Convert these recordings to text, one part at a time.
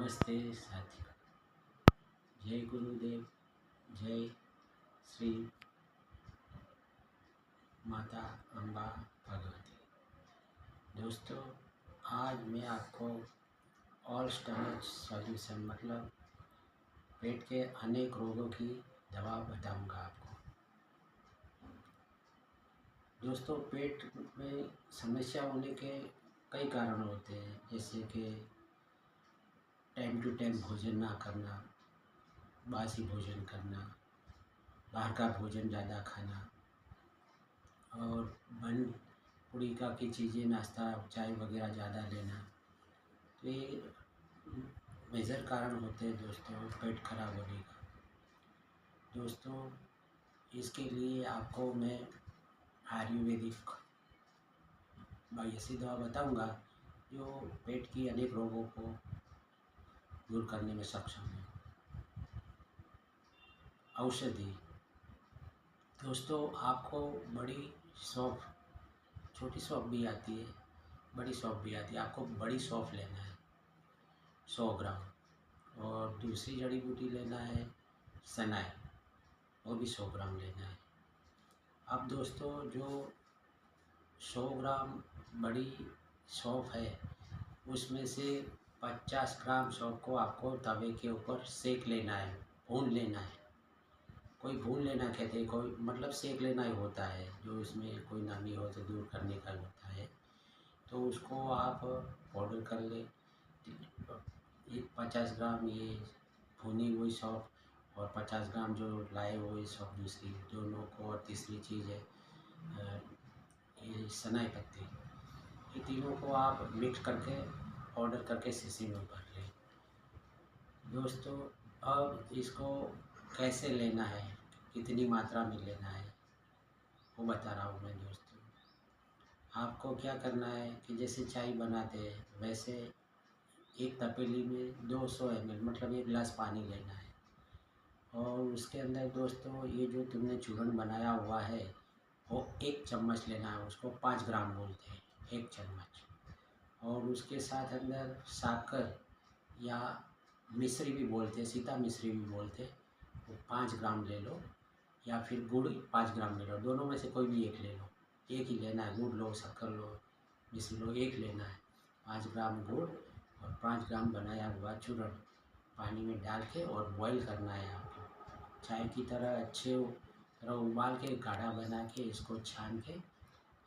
नमस्ते साथियों। जय गुरुदेव। जय श्री माता अम्बा भगवती। दोस्तों, आज मैं आपको ऑल स्टमच सॉल्यूशन मतलब पेट के अनेक रोगों की दवा बताऊंगा आपको। दोस्तों, पेट में समस्या होने के कई कारण होते हैं, जैसे कि टाइम टू टाइम भोजन ना करना, बासी भोजन करना, बाहर का भोजन ज़्यादा खाना और बन पुड़ीका की चीज़ें, नाश्ता चाय वगैरह ज़्यादा लेना, तो ये मेजर कारण होते हैं दोस्तों पेट खराब होने का। दोस्तों, इसके लिए आपको मैं आयुर्वेदिक ऐसी दवा बताऊंगा जो पेट की अनेक रोगों को दूर करने में सक्षम है। औषधि दोस्तों, आपको बड़ी सौंफ, छोटी सौंफ भी आती है, बड़ी सौंफ भी आती है। आपको बड़ी सौंफ लेना है 100 ग्राम, और दूसरी जड़ी बूटी लेना है सनाई, वो भी 100 ग्राम लेना है। अब दोस्तों, जो 100 ग्राम बड़ी सौंफ है उसमें से 50 ग्राम सौंफ को आपको तवे के ऊपर सेक लेना है, भून लेना है। कोई भून लेना कहते हैं, कोई मतलब सेक लेना ही होता है, जो इसमें कोई नमी हो तो दूर करने का होता है। तो उसको आप पाउडर कर ले। ये 50 ग्राम ये भुनी हुई सौंफ और 50 ग्राम जो लाए हुए सौंफ दूसरी, दोनों को, और तीसरी चीज़ है ये सनाई पत्ती, ये तीनों को आप मिक्स करके पाउडर करके शीशी में भर लें। दोस्तों, अब इसको कैसे लेना है, कितनी मात्रा में लेना है, वो बता रहा हूँ मैं दोस्तों। आपको क्या करना है कि जैसे चाय बनाते हैं वैसे एक तपेली में 200 ml मतलब 1 गिलास पानी लेना है, और उसके अंदर दोस्तों ये जो तुमने चूर्ण बनाया हुआ है वो 1 चम्मच लेना है। उसको 5 ग्राम बोलते हैं, 1 चम्मच। और उसके साथ अंदर शक्कर या मिश्री भी बोलते हैं, सीता मिश्री भी बोलते हैं, वो 5 ग्राम ले लो, या फिर गुड़ 5 ग्राम ले लो। दोनों में से कोई भी एक ले लो, एक ही लेना है। गुड़ लो, शक्कर लो, मिश्री लो, एक लेना है। 5 ग्राम गुड़ और 5 ग्राम बनाया हुआ चूर्ण पानी में डाल के और बॉईल करना है आपको, चाय की तरह अच्छे तरह उबाल के गाढ़ा बना के इसको छान के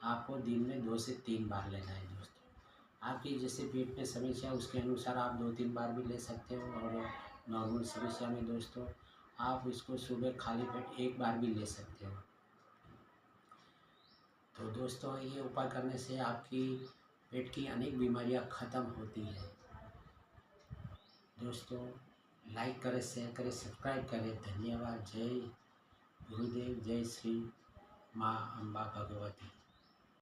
आपको दिन में 2 से 3 बार लेना है दोस्तों। आपकी जैसे पेट में समस्या उसके अनुसार आप 2-3 बार भी ले सकते हो, और नॉर्मल समस्या में दोस्तों आप इसको सुबह खाली पेट 1 बार भी ले सकते हो। तो दोस्तों, ये उपाय करने से आपकी पेट की अनेक बीमारियां ख़त्म होती हैं। दोस्तों, लाइक करें, शेयर करें, सब्सक्राइब करें। धन्यवाद। जय गुरुदेव। जय श्री माँ अम्बा भगवती।